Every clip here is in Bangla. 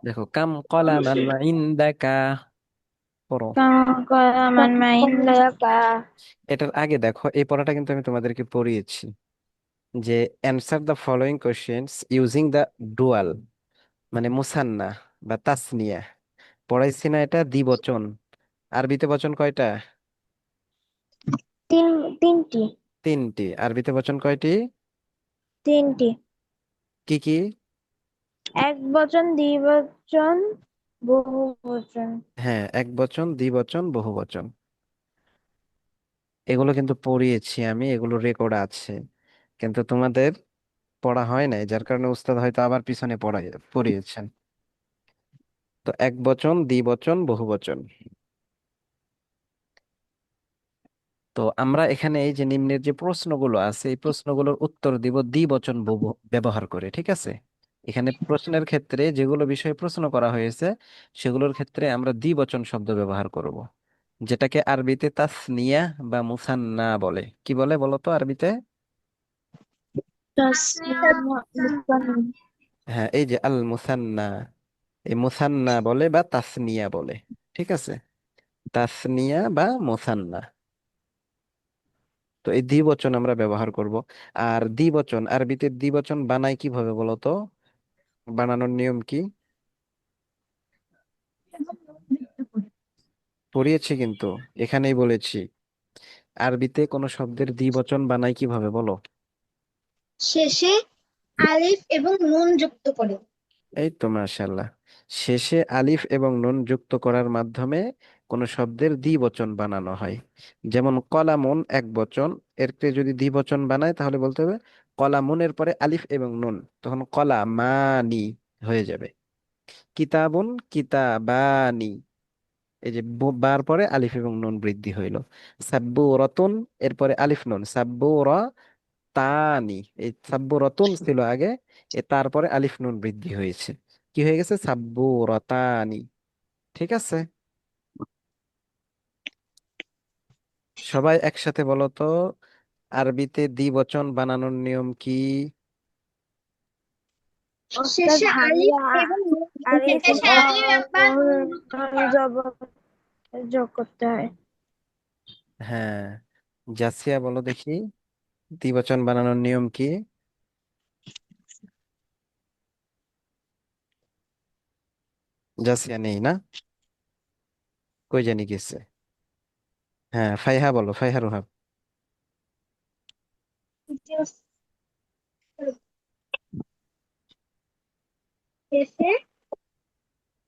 দেখো, কাম কলামান ইনদাকা, পড়ো। كم قلما عندك এটার আগে দেখো, এই পড়াটা কিন্তু আমি তোমাদেরকে পড়িয়েছি, যে answer the following questions using the dual, মানে মুসান্না বা তাসনিয়া। পড়াইছি না? এটা দ্বিবচন। আরবিতে বচন কয়টা? তিন তিনটি তিনটি। আরবিতে বচন কয়টি? তিনটি। কি কি? এক বচন, দ্বিবচন, বহু বচন। হ্যাঁ, এক বচন, দ্বিবচন, বহু বচন। এগুলো কিন্তু পড়িয়েছি আমি, এগুলো রেকর্ড আছে, কিন্তু তোমাদের পড়া হয় নাই, যার কারণে উস্তাদ হয়তো আবার পিছনে পড়িয়েছেন। তো এক বচন, দ্বিবচন, বহু বচন। তো আমরা এখানে এই যে নিম্নের যে প্রশ্নগুলো আছে, এই প্রশ্নগুলোর উত্তর দিব দ্বিবচন বহু ব্যবহার করে, ঠিক আছে? এখানে প্রশ্নের ক্ষেত্রে যেগুলো বিষয়ে প্রশ্ন করা হয়েছে, সেগুলোর ক্ষেত্রে আমরা দ্বিবচন শব্দ ব্যবহার করব, যেটাকে আরবিতে তাসনিয়া বা মুসান্না বলে। কি বলে বলো তো আরবিতে? তাসনিয়া মুসান্না। হ্যাঁ, এই যে আল মুসান্না, এই মুসান্না বলে বা তাসনিয়া বলে, ঠিক আছে? তাসনিয়া বা মুসান্না। তো এই দ্বিবচন আমরা ব্যবহার করব। আর দ্বিবচন, আরবিতে দ্বিবচন বানাই কিভাবে বলো তো? বানানোর নিয়ম কি? পড়িয়েছি কিন্তু, এখানেই বলেছি। আরবিতে কোনো শব্দের দ্বিবচন বানাই কিভাবে বলো? শেষে আলিফ এবং নুন যুক্ত করে। এই তো মাশাআল্লাহ। শেষে আলিফ এবং নুন যুক্ত করার মাধ্যমে কোনো শব্দের দ্বিবচন বানানো হয়। যেমন কলামুন এক বচন, এরকে যদি দ্বিবচন বানায় তাহলে বলতে হবে কলামুনের পরে আলিফ এবং নুন, তখন কলামানি হয়ে যাবে। কিতাবুন কিতাবানি, এই যে বার পরে আলিফ এবং নুন বৃদ্ধি হইল। সাব্বুরাতুন, এরপরে আলিফ নুন, সাব্বুরা তানি, এই সাব্বুরাতুন ছিল আগে, তারপরে আলিফ নুন বৃদ্ধি হয়েছে, কি হয়ে গেছে? সাব্বুরাতানি। ঠিক আছে, সবাই একসাথে বলো তো, আরবিতে দ্বিবচন বানানোর নিয়ম কি? ওস্তাদ হামজা আলিফ ও নুন যোগ করতে হয়। হ্যাঁ, জাসিয়া বলো দেখি, দ্বিবচন বানানোর নিয়ম কি? জাসিয়া নেই না? কই জানি গেছে। হ্যাঁ, ফাইহা বলো, ফাইহা রোহাব। শেষে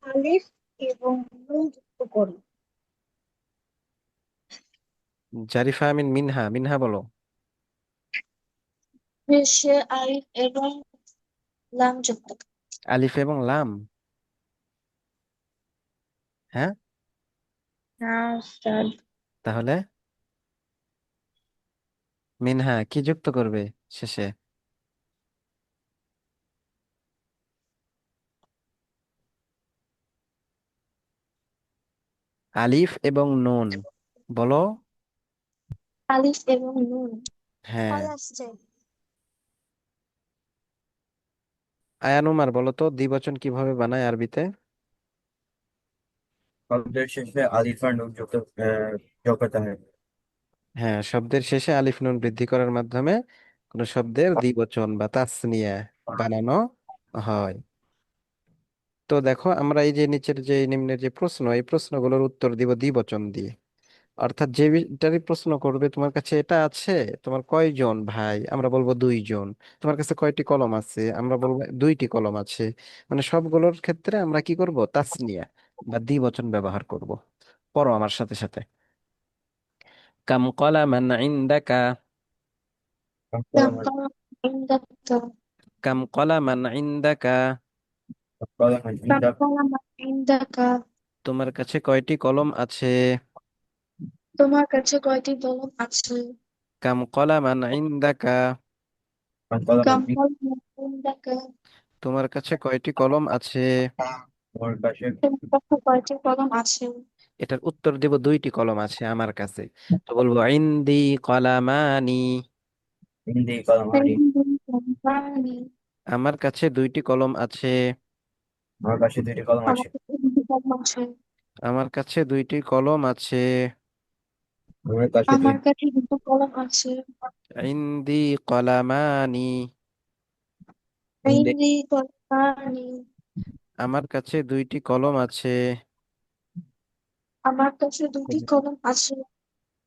আলিফ এবং নুন যুক্ত করি। জারিফা আমিন মিনহা, মিনহা বলো। শেষে আলিফ এবং লাম যুক্ত করি। আলিফ এবং লাম? হ্যাঁ, না ওস্তাদ। তাহলে মিনহা কি যুক্ত করবে শেষে? আলিফ এবং নুন বলো। আলিফ এবং নুন। হ্যাঁ, কল আসছে। আয়ানুমার বলো তো, দ্বিবচন কিভাবে বানায় আরবিতে? শব্দের শেষে আলিফ আর নুন যোগ করতে হয়। হ্যাঁ, শব্দের শেষে আলিফ নুন বৃদ্ধি করার মাধ্যমে কোন শব্দের দ্বিবচন বা তাসনিয়া বানানো হয়। তো দেখো, আমরা এই যে নিচের যে নিম্নের যে প্রশ্ন, এই প্রশ্নগুলোর উত্তর দিব দ্বিবচন দিয়ে। অর্থাৎ যে এটারই প্রশ্ন করবে, তোমার কাছে এটা আছে, তোমার কয়জন ভাই? আমরা বলবো দুইজন। তোমার কাছে কয়টি কলম আছে? আমরা বলবো দুইটি কলম আছে। মানে সবগুলোর ক্ষেত্রে আমরা কি করব? তাসনিয়া বা দ্বিবচন ব্যবহার করব। পড়ো আমার সাথে সাথে। কাম কলামান ইনদাকা, كم قلم عندك কাম কলামান ইনদাকা। كم قلم عندك তোমার কাছে কয়টি কলম আছে? তোমার কাছে কয়টি কলম আছে? কাম কলামান ইনদাকা। كم قلم عندك তোমার কাছে কয়টি কলম আছে? ওর পাশে তোমার কাছে কয়টি কলম আছে? এটার উত্তর দেব দুইটি কলম আছে আমার কাছে। তো বলবো ইনদি কলামানি, হিন্দি কলম হারি। عندي قلمان আমার কাছে দুইটি কলম আছে। আমার কাছে দুইটি কলম আছে। আমার কাছে দুটি কলম আছে। আমার কাছে দুইটি কলম আছে। আমার কাছে দুই আমার কাছে দুটো কলম আছে। ইন্দি কলামানি। ইংরেজি কলমানি। আমার কাছে দুইটি কলম আছে। আমার কাছে দুটি কলম আছে।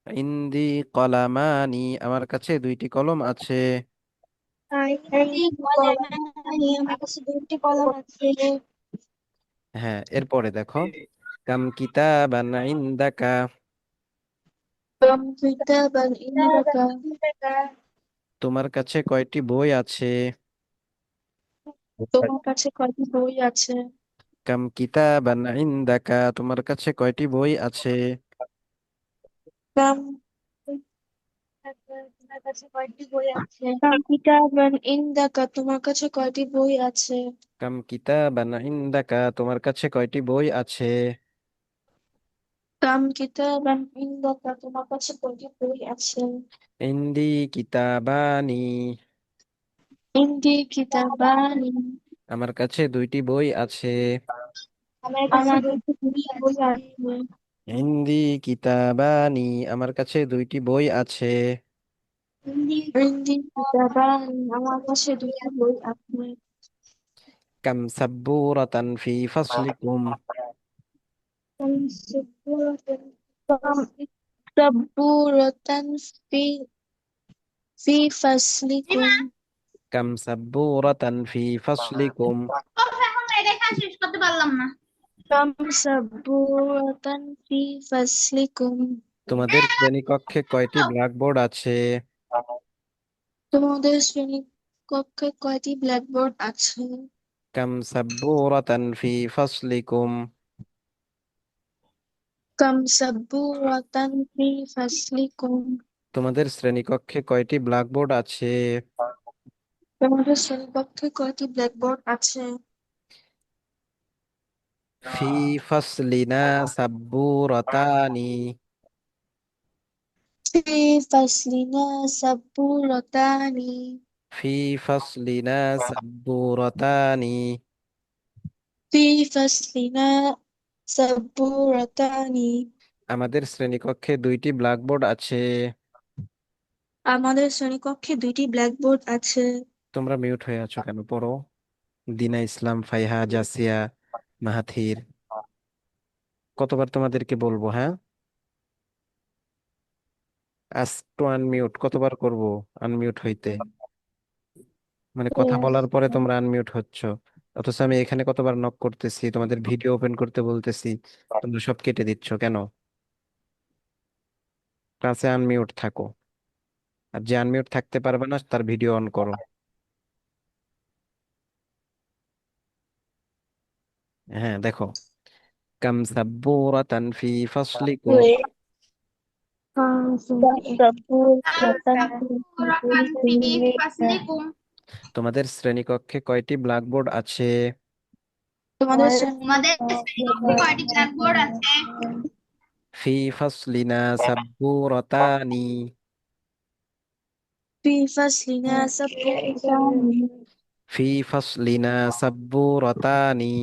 ইন্দি কলামানি। আমার কাছে দুইটি কলম আছে। ইংরেজি কলমানি। আমার কাছে দুটি কলম আছে। হ্যাঁ, এরপরে দেখো, কাম কিতাবান ইনদাকা। কিতাবান ইনদাকা। তোমার কাছে কয়টি বই আছে? তোমার কাছে কয়টি বই আছে? কাম কিতাবান ইনদাকা। তোমার কাছে কয়টি বই আছে? কাম তোমার কাছে কয়টি বই আছে? কিতাবান ইনদাকা। তোমার কাছে কয়টি বই আছে? কাম কিতাবান ইনদাকা। তোমার কাছে কয়টি বই আছে? কিতাবান ইনদাকা। তোমার কাছে কয়টি বই আছে? ইন্দি কিতাবানি। ইনদি কিতাবানি। আমার কাছে দুইটি বই আছে। আমার কাছে দুটি বই আছে। ইন্দি কিতাবানি। আমার কাছে দুইটি বই আছে। ইনদি কিতাবানি। আমার কাছে দুটি বই আছে। কাম সাব্বুরাতান ফি ফাসলিকুম। সাব্বুরাতান সাব্বুরাতান ফি ফি ফাসলিকুম। কাম সাব্বুরাতান ফি ফাসলিকুম। শেষ করতে পারলাম না। কাম সাব্বুরাতান ফি ফাসলিকুম। তোমাদের শ্রেণীকক্ষে কয়টি ব্ল্যাকবোর্ড আছে? তোমাদের শ্রেণীকক্ষে কয়টি ব্ল্যাকবোর্ড আছে? কাম সাব্বুরাতান ফি ফাসলিকুম। কাম সাব্বুরাতান ফি ফাসলিকুম। তোমাদের শ্রেণীকক্ষে কয়টি ব্ল্যাকবোর্ড আছে? তোমাদের শ্রেণীকক্ষে কয়টি ব্ল্যাকবোর্ড আছে? ফি ফাসলিনা সাব্বুরাতানি। ফি ফাসলিনা সাব্বুরাতানি। ফি ফাসলিনা সাব্বুরাতানি। ফি ফাসলিনা সাব্বুরাতানি। আমাদের শ্রেণীকক্ষে দুইটি ব্ল্যাকবোর্ড আছে। আমাদের শ্রেণীকক্ষে দুইটি ব্ল্যাকবোর্ড আছে। তোমরা মিউট হয়ে আছো কেন? পড়ো। দিনা ইসলাম, ফাইহা, জাসিয়া, মাহাথির। কতবার তোমাদেরকে বলবো? হ্যাঁ, আস্ক টু আনমিউট কতবার করব? আনমিউট হইতে মানে কথা বলার পরে তোমরা আনমিউট হচ্ছ, অথচ আমি এখানে কতবার নক করতেছি, তোমাদের ভিডিও ওপেন করতে বলতেছি, তোমরা সব কেটে দিচ্ছ কেন? ক্লাসে আনমিউট থাকো, আর যে আনমিউট থাকতে পারবে না তার ভিডিও অন করো। হ্যাঁ, দেখো, কাম সাব্বুরাতান ফি ফাসলিকুম। সাব্বুরাতান ফি ফাসলিকুম। তোমাদের শ্রেণীকক্ষে কয়টি ব্ল্যাকবোর্ড আছে? তোমাদের তোমাদের শ্রেণীকক্ষে কয়টি ব্ল্যাকবোর্ড আছে? ফি ফাসলিনা সাব্বুরাতানি। ফি ফাসলিনা সাব্বুরাতানি। ফি ফাসলিনা সাব্বুরাতানি।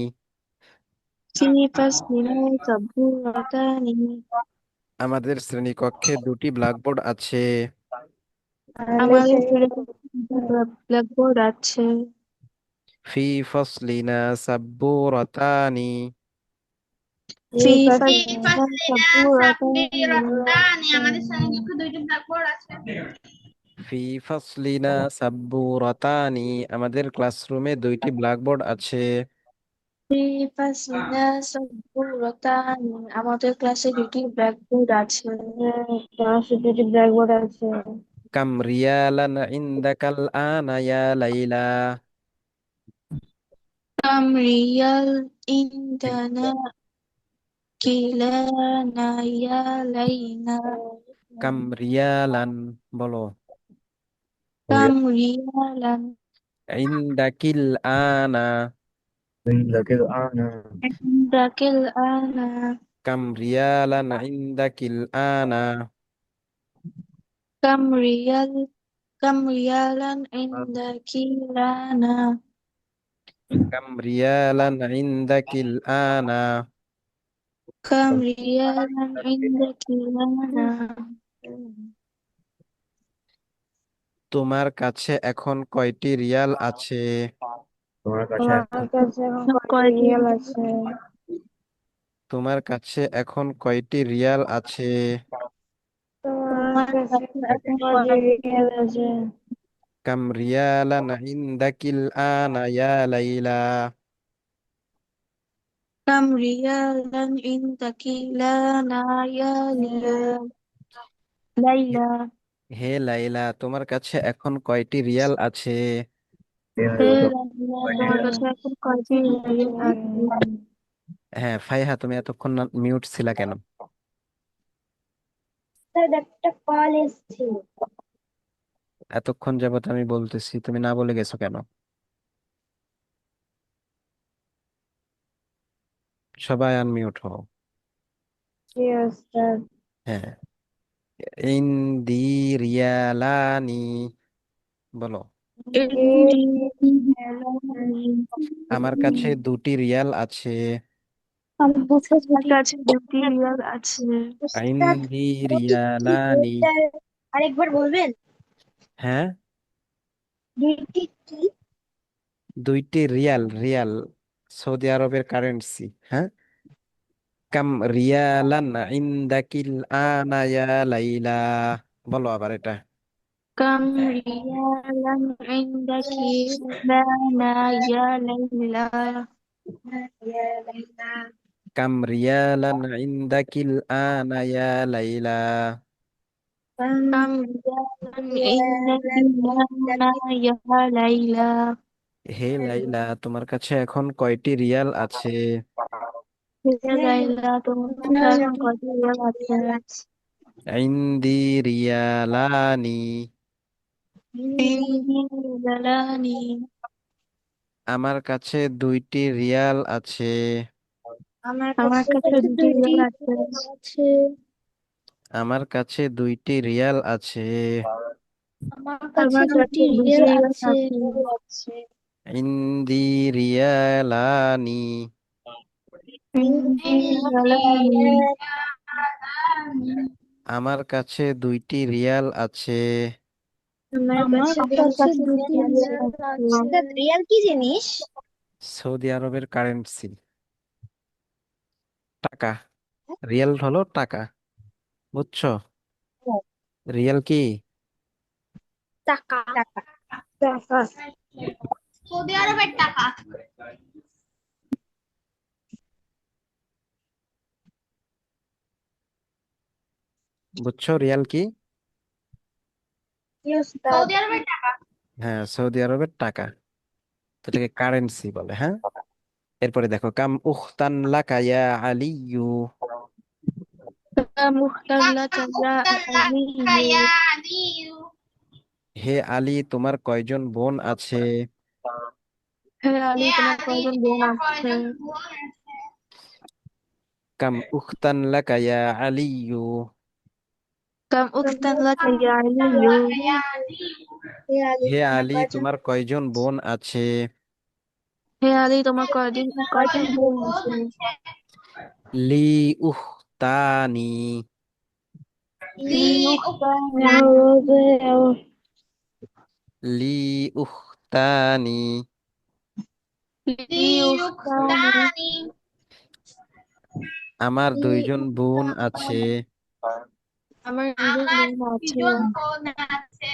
ফি ফাসলিনা সাব্বুরাতানি। আমাদের শ্রেণীকক্ষে দুটি ব্ল্যাকবোর্ড আছে। আমাদের শ্রেণীকক্ষে দুটি ব্ল্যাকবোর্ড আছে। ফি ফাসলিনা সাব্বুরাতানি। ফি ফি ফাসলিনা ফাসলিনা সাব্বুরাতানি। সাব্বিরাতানি। আমাদের শ্রেণীকক্ষে দুইটি ব্ল্যাকবোর্ড আছে। ফি ফাসলিনা সাব্বুরাতানি। আমাদের ক্লাসরুমে দুইটি ব্ল্যাকবোর্ড আছে। ফি ফাসলিনা সাব্বুরাতানি। আমাদের ক্লাসে দুটি ব্ল্যাকবোর্ড আছে। ক্লাসে দুটি ব্ল্যাকবোর্ড আছে। কাম রিয়ালান ইনদাকাল আনা ইয়া লাইলা। কাম রিয়াল ইনদানা কিলানা ইয়া লাইনা। কাম রিয়ালান, বলো। কাম রিয়ালান ইনদাকিল আনা। عندك الآن. ইনদাকিল আনা। কাম রিয়ালান ইনদাকিল আনা। কাম রিয়াল কাম রিয়ালান ইনদাকিলানা। কাম রিয়ালান ইনদাকিল আনা। كم ريالا عندك لنا؟ তোমার কাছে এখন কয়টি রিয়াল আছে? তোমার কাছে তোমার এখন কাছে এখন কয়টি রিয়াল আছে? তোমার কাছে এখন কয়টি রিয়াল আছে? তোমার কাছে এখন কয়টি রিয়াল আছে? কাম রিয়ালান ইনদাকিল আনা ইয়া লাইলা। كم ريالا عندك لنا يا হে ليلى؟ হে লাইলা, তোমার কাছে এখন কয়টি রিয়াল আছে? হে তোমার লাইলা, তোমার কাছে এখন কয়টি রিয়াল আছে? হ্যাঁ ফাইহা, তুমি এতক্ষণ মিউট ছিলা কেন? স্যার একটা কল এসেছিল। এতক্ষণ যাবত আমি বলতেছি, তুমি না বলে গেছো কেন? সবাই আনমিউট হও। Yes sir. হ্যাঁ। ইন্দি রিয়ালানি, বলো। আমার কাছে দুটি রিয়াল আছে। আমার কাছে দুটি রিয়াল আছে। উস্তাদ, ইন্দি দুটি কি রিয়ালানি। বইটা আরেকবার বলবেন? হ্যাঁ, দুইটি কি? দুইটি রিয়াল, রিয়াল সৌদি আরবের কারেন্সি। হ্যাঁ। কাম রিয়ালান ইন্দাকিল আনা ইয়া লাইলা, বলো আবার এটা। كم ريالا عندك لنا يا ليلى؟ يا ليلى. কাম রিয়ালান ইন্দাকিল আনা ইয়া লাইলা। كم ريالا عندك لنا يا ليلى؟ হে লাইলা, তোমার কাছে এখন কয়টি রিয়াল আছে? يا ليلى, তোমার কাছে এখন কয়টি রিয়াল আছে? ইন্দি রিয়ালানি। عندي ريالان. আমার কাছে দুইটি রিয়াল আছে। আমার কাছে দুটি রিয়াল আছে। আমার কাছে দুইটি রিয়াল আছে। আমার কাছে দুটি রিয়াল আছে। ইন্দি রিয়ালানি। عندي ريالان. আমার কাছে দুইটি রিয়াল আছে। আমার কাছে দুটি রিয়াল আছে। রিয়াল কি জিনিস? সৌদি আরবের কারেন্সি, টাকা। রিয়াল হলো টাকা, বুঝছো? রিয়াল কি? টাকা। টাকা। সৌদি আরবের টাকা। বুঝছো রিয়াল কি? সৌদি আরবের টাকা। হ্যাঁ, সৌদি আরবের টাকা, তো এটাকে কারেন্সি বলে। হ্যাঁ। এরপরে দেখো, কাম উখতান লাকা ইয়া আলিয়ু। মুখতাল্লাকা ইয়া আলিয়্যু। হে আলী, তোমার কয়জন বোন আছে? হে আলী, তোমার কয়জন বোন আছে? কাম উখতান লাকা ইয়া আলিয়ু। কাম উখতাল্লাকা ইয়া আলিয়্যু। হে আলী, তোমার কয়জন বোন আছে? হে আলী, তোমার কয়জন বোন আছে? লি উখতানি। লি উখতানি। লি উখতানি। লি উখতানি। আমার দুইজন বোন আছে। আমার দুজন বোন আছে।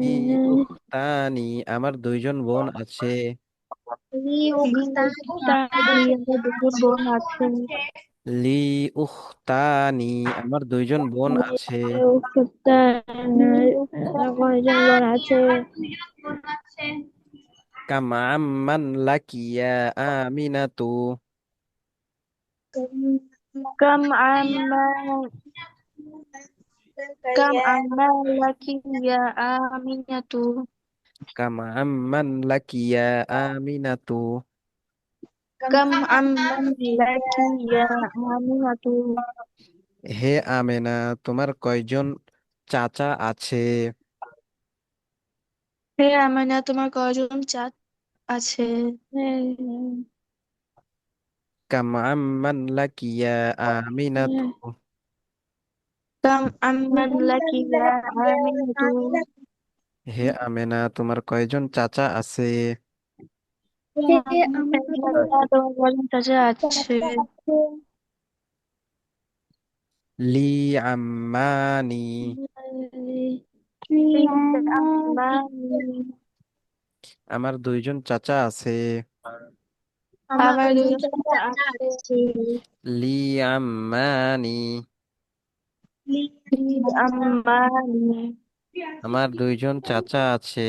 লি উখতানি, আমার দুইজন বোন আছে। লি উখতানি, আমার দুজন বোন আছে। লি উখতানি, আমার দুইজন বোন আছে। উখতানি, আমার কয়জন বোন আছে? কাম আম্মান লাকিয়া আমিনাতু। كم عما كم عما لك يا آمنة؟ কাম আম্মান লাকিয়া আমিনাতু। كم عما لك يا آمنة؟ হে আমেনা, তোমার কয়জন চাচা আছে? হে আমিনা, তোমার কয়জন চাচা আছে। হ্যাঁ, হ্যাঁ, কাম আম্মান লাকি ইয়া আমিনাতু। হ্যাঁ। কাম আম্মান লাকি ইয়া আমিনাতু। হে আমেনা, তোমার কয়জন চাচা আছে? হে আমিনাতু, তোমার কয়জন চাচা আছে? লি আম্মানি, হে আম্মানি, আমার দুইজন চাচা আছে। আমার দুজন চাচা আছে। লি আম্মানি, হে আম্মানি, আমার দুইজন চাচা আছে।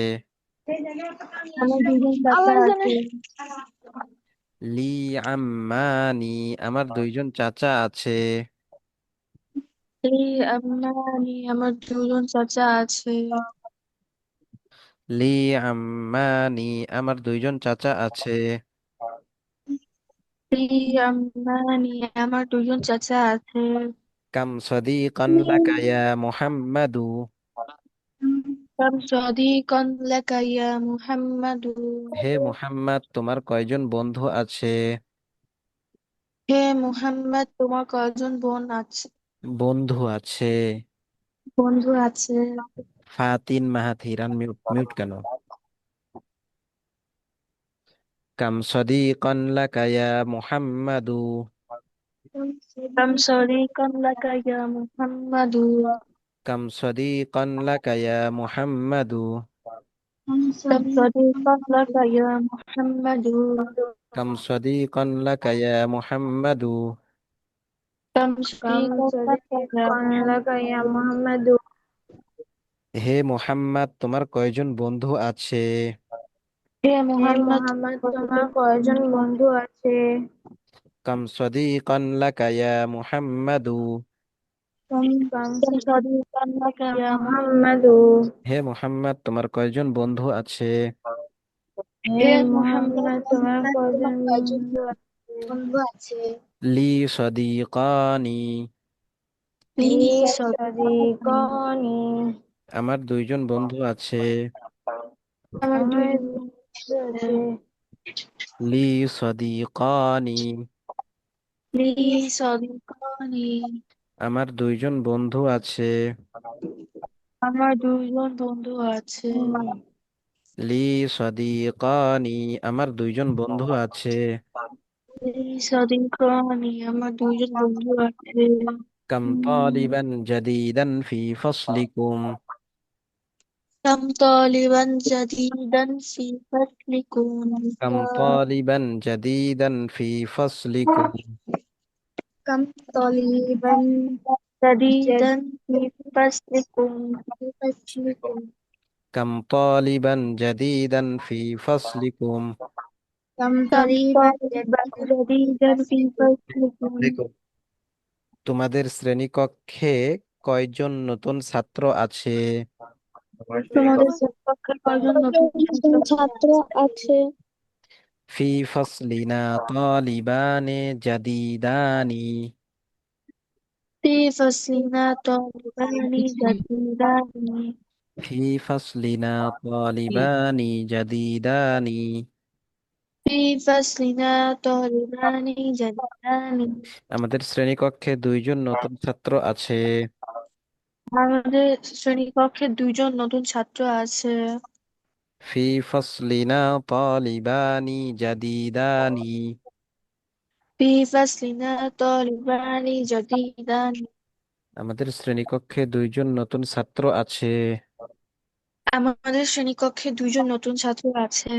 আমার দুজন চাচা আছে। লি আম্মানি, আমার দুইজন চাচা আছে। হে আম্মানি, আমার দুজন চাচা আছে। লি আম্মানি, আমার দুইজন চাচা আছে। হে আম্মানি, আমার দুজন চাচা আছে। কাম সদীকান লাকা ইয়া মুহাম্মাদু। কাম সাদিকান লাকা ইয়া মুহাম্মাদু। হে মুহাম্মদ, তোমার কয়জন বন্ধু আছে? হে মুহাম্মদ, তোমার কয়জন বন্ধু আছে। বন্ধু আছে? ফাতিন মাহাথিরান, মিউট মিউট কেন? কাম সদীকান লাকা ইয়া মুহাম্মাদু। কাম সাদিকান লাকা ইয়া মুহাম্মাদু। কাম সদীকান লাকা ইয়া মুহাম্মাদু। কাম সাদিকান লাকা ইয়া মুহাম্মাদু। কাম সদীকান লাকা ইয়া মুহাম্মাদু। কাম كم সাদিকান লাকা ইয়া صديقا لك يا মুহাম্মাদু। محمد হে মুহাম্মদ, তোমার কয়জন বন্ধু আছে? হে হে মুহাম্মদ, মোহাম্মদ, তোমার তোমার কয়জন কয়জন বন্ধু বন্ধু আছে? কাম সদীকান লাকা ইয়া মুহাম্মাদু। কাম কাম صديقا সাদিকান লাকা يا ইয়া محمد মুহাম্মাদু। হে মুহাম্মদ, তোমার কয়জন বন্ধু আছে? হে হে মুহাম্মদ, মোহাম্মদ, তোমার তোমার কয়জন কয়জন বন্ধু আছে? বন্ধু আছে? লি সদীকানি, লি লি সাদিকানি, صديقان আমার দুইজন বন্ধু আছে। আমার আমার দুজন বন্ধু বন্ধু আছে। আছে। লি সদীকানি, লি সাদিকানি, আমার দুইজন বন্ধু আছে। আমার দুজন বন্ধু আছে। লি সদীকানি, আমার দুইজন বন্ধু আছে। লি সাদিকানি, আমার দুজন বন্ধু আছে। কাম তালিবান জাদিদান ফি ফসলিকুম। كم طالبا جديدا في فصلكم؟ কাম তালিবান জাদিদান ফি ফসলিকুম। كم طالبا جديدا في فصلكم؟ কাম তালিবান জাদিদান ফি ফসলিকুম। كم كم طالبا طالبا جديدا جديدا في فصلكم؟ দেখো, তোমাদের শ্রেণীকক্ষে কয়জন নতুন ছাত্র আছে? আমার তোমাদের শ্রেণীকক্ষে শ্রেণীকক্ষে কয়জন নতুন ছাত্র ছাত্র আছে? ফি ফসলিনা তালিবানে জাদিদানি। في فصلنا طالبان جديدان. ফি ফসলিনা তালিবানি জাদিদানি। في فصلنا طالبان جديدان. আমাদের শ্রেণীকক্ষে দুইজন নতুন ছাত্র আছে। আমাদের শ্রেণীকক্ষে দুইজন নতুন ছাত্র আছে। ফি ফসলিনা তালিবানি জাদিদানি। في فصلنا طالبان جديدان. আমাদের শ্রেণীকক্ষে দুইজন নতুন ছাত্র আছে। আমাদের শ্রেণীকক্ষে দুইজন নতুন ছাত্র আছে।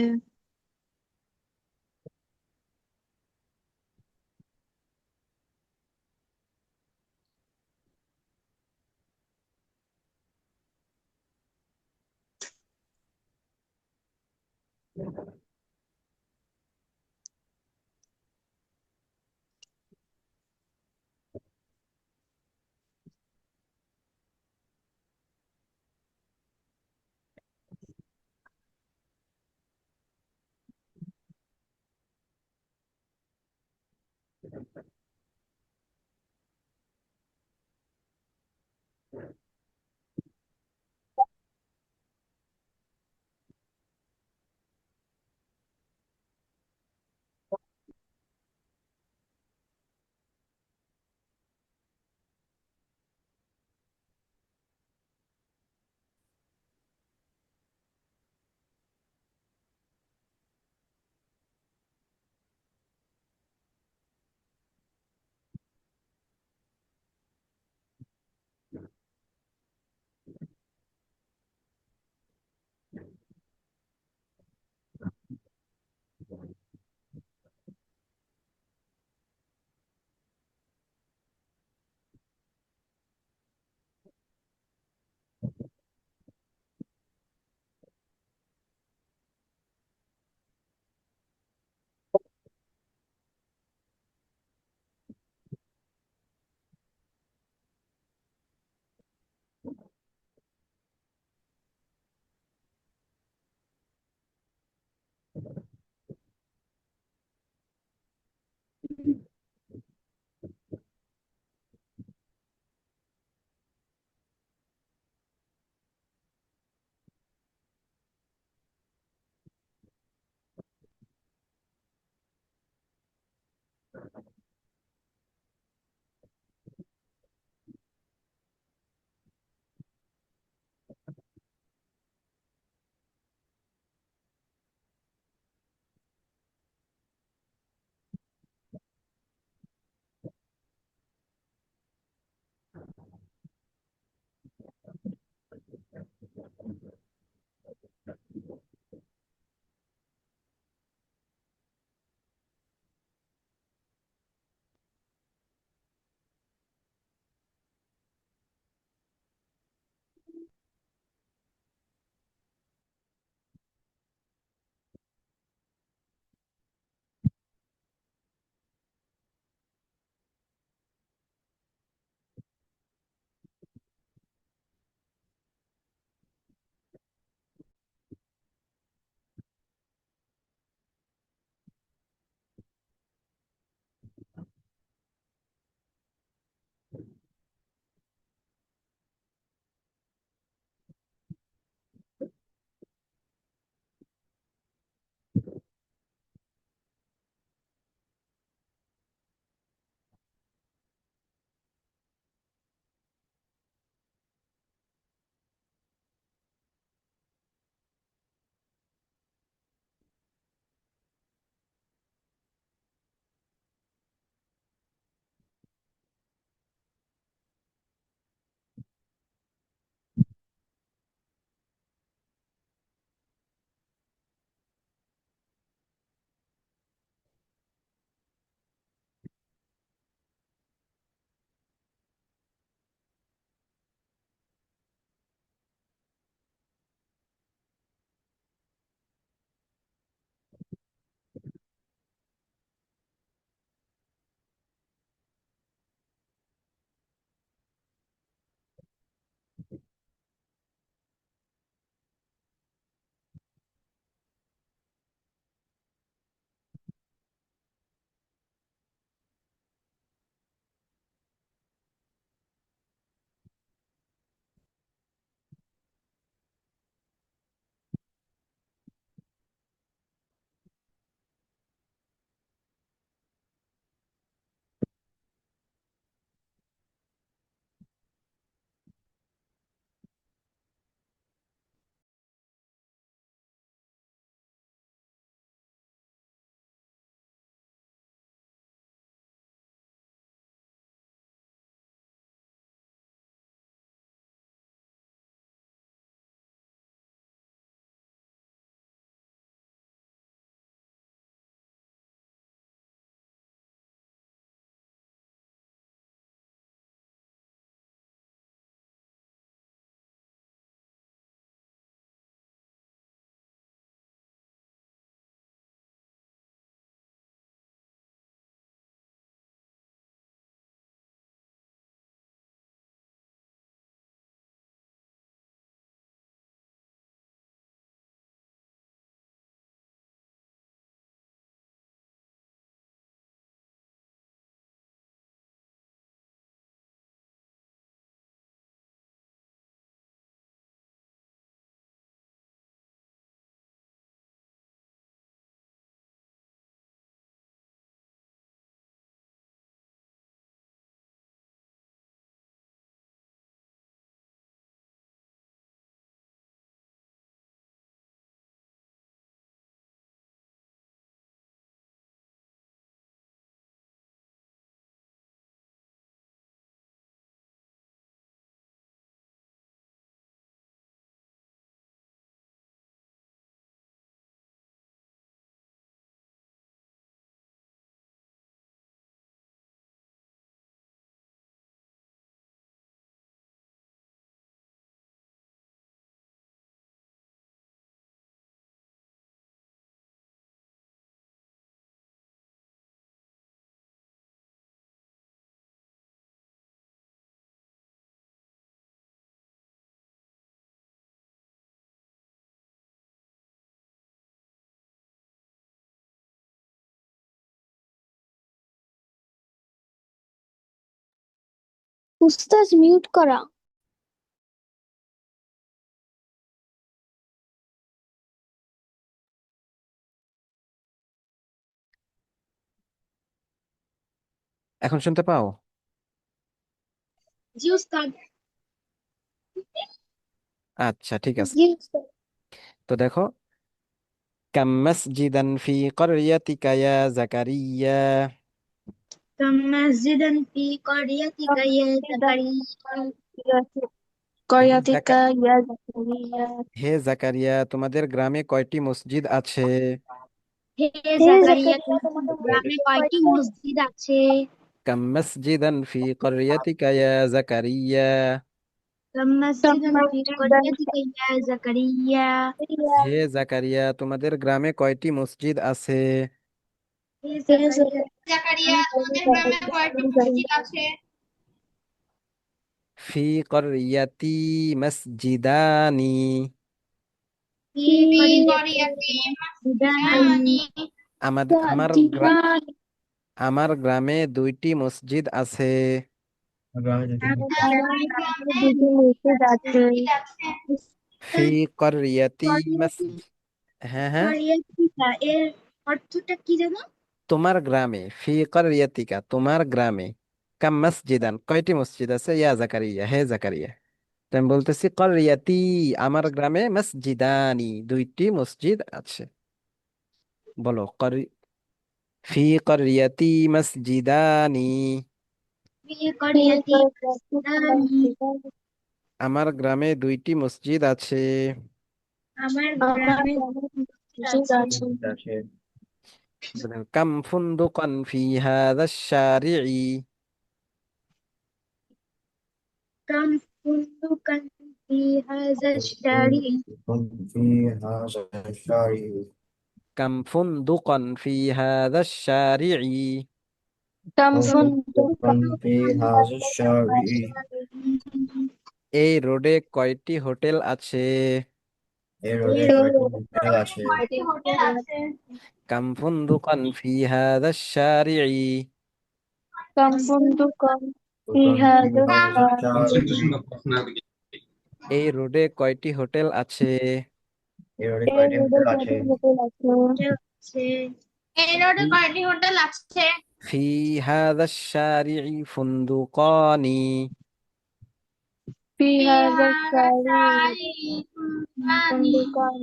উস্তাজ মিউট করা। এখন শুনতে পাও? জি উস্তাদ। আচ্ছা, ঠিক আছে। জি উস্তাদ। তো দেখো, কাম মসজিদান ফি করিয়াতিকা ইয়া জাকারিয়া। كم مسجدا في قريتك يا زكريا হে জাকা قريتك يا زكريا হে জাকারিয়া, তোমাদের গ্রামে কয়টি মসজিদ আছে? হে হে জাকারিয়া জাকারিয়া, তোমাদের তোমাদের গ্রামে মসজিদে কয়টি কয়টা? মসজিদ আছে? কাম মসজিদান ফি করিয়াতিকা ইয়া জাকারিয়া। كم كم مسجدا في مسجدا قريتك يا زكريا হে জাকারিয়া, তোমাদের গ্রামে কয়টি মসজিদ আছে? হে হে জাকারিয়া জাকারিয়া তোমাদের গ্রামে কয়টি মসজিদ জাকারিয়া, আছে? ফি করিয়াতি মসজিদানি। في في ফি قريتك করিয়াতি مسجدان মাসজিদানি। আমার مسجدان আমার গ্রামে দুইটি মসজিদ আছে। আমার গ্রামে দুটি মসজিদ আছে। মসজিদ আছে। ফি করিয়াতি মাস হ্যাঁ, হ্যাঁ, করিয়াতিকা এর অর্থটা কি জানো? তোমার গ্রামে, ফি করিয়াতিকা তোমার গ্রামে, কাম মসজিদান কয়টি মসজিদ আছে, ইয়া জাকারিয়া হে জাকারিয়া। তো আমি বলতেছি করিয়াতি আমার গ্রামে মসজিদানি দুইটি মসজিদ আছে। বলো ফি করিয়াতি মসজিদানি। في في قريتي قريتك مسجدان مسجدان আমার গ্রামে দুইটি মসজিদ আছে। আমার আমার গ্রামে গ্রামে মসজিদ মসজিদ আছে। আছে। আছে। কাম ফুন্দুকান ফি হাদা শারি'i। كم فندقا في هذا الشارع في هذا الشارع. কাম ফুন্দুকান ফি হাদা শারি'i। كم فندقا فندقا في في هذا هذا الشارع. الشارع؟ এই রোডে কয়টি হোটেল আছে? এই রোডে এর কয়টি এই হোটেল আছে? কয়টি হোটেল আছে? কাম ফুন্দুকান ফি হাদা শারি'i। كم فندقا في দোকান في هذا هذا الشارع؟ الشارع. এই রোডে কয়টি হোটেল আছে? এই রোডে এই কয়টি রোডে হোটেল আছে? কয়টি হোটেল আছে? আছে। এই রোডে ফি কয়টি হোটেল আছে? ফি হাদা শারি'i ফুন্দুকানি। في ফি هذا হাদা الشارع শাইইন فندقان.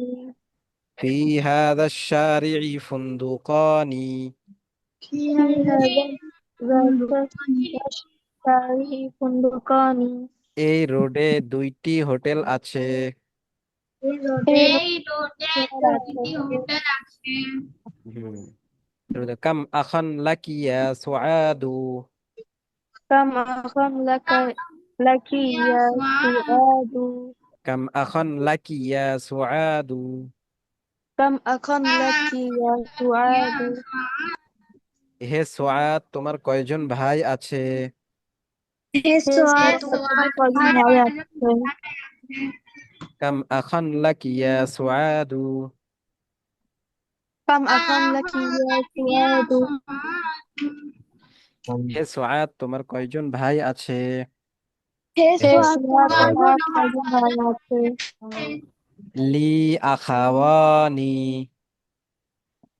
في هذا الشارع فندقان. في في هذا هذا ذات الشارع الشارع فندقان. এই রোডে দুইটি হোটেল আছে। এই এই রোডে এই রোডে হোটেল আছে। দুইটি হোটেল আছে। হুম। এরপরে কাম আখান লাকি ইয়া সুআদু। كم أخا لك ইয়া يا সুআদ سعاد؟ কাম আখান লাকি ইয়া সুআদু। كم أخا لك يا ইয়া سعاد؟ সুআদ হে সুআদ, তোমার কয়জন ভাই আছে? হে হে হে সোয়াদ سعاد, তোমার তোমার সুআদ কয়জন তোমার ভাই কয়জন আছে? ভাই আছে? কাম আখান লাকি ইয়া সুআদু। كم أخا لك يا কাহালাক ইয়া سعاد؟ সুআদ হে সুআদ, তোমার কয়জন ভাই আছে? হে হে সোয়াদ سعاد, তোমার সুআদ তোমার তোমার কয়জন ভাই কয়জন আছে? আছে? লি আখাওয়ানি।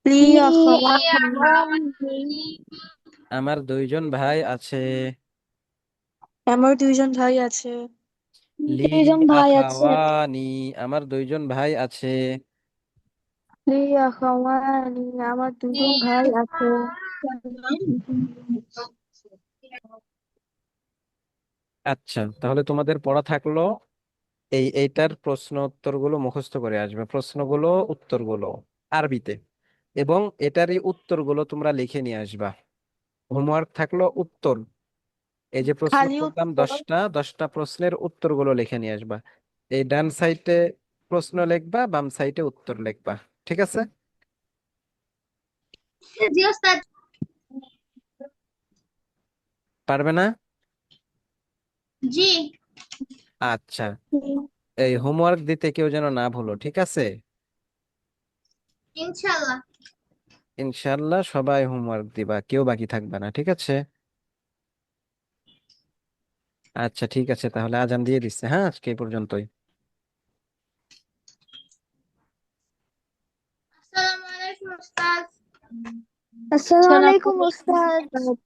لي লি ইয়া أخوان. খাওয়ানি আমার দুইজন ভাই আছে। আমার দুইজন ভাই আছে। লি দুইজন ভাই আছে। আখাওয়ানি, আমার দুইজন ভাই আছে। লি আখাওয়ানি, আমার দুজন ভাই আছে। আচ্ছা, তাহলে তোমাদের পড়া থাকলো এইটার প্রশ্ন উত্তরগুলো মুখস্থ করে আসবে, প্রশ্নগুলো উত্তরগুলো আরবিতে, এবং এটারই উত্তরগুলো তোমরা লিখে নিয়ে আসবা। হোমওয়ার্ক থাকলো উত্তর, এই যে প্রশ্ন খালি করলাম উত্তর। 10টা প্রশ্নের উত্তরগুলো লিখে নিয়ে আসবা। এই ডান সাইডে প্রশ্ন লিখবা, বাম সাইডে উত্তর লিখবা। ঠিক আছে? জি ওস্তাদ। পারবে না? জি আচ্ছা, এই হোমওয়ার্ক দিতে কেউ যেন না ভুলো, ঠিক আছে? ইনশাআল্লাহ। ইনশাল্লাহ সবাই হোমওয়ার্ক দিবা, কেউ বাকি থাকবে না, ঠিক আছে? আচ্ছা ঠিক আছে, তাহলে আজান দিয়ে দিচ্ছে। হ্যাঁ, আজকে এই পর্যন্তই। আসসালামু আলাইকুম উস্তাদ। আসসালামু আসসালামু আলাইকুম আলাইকুম ওস্তাদ। উস্তাদ।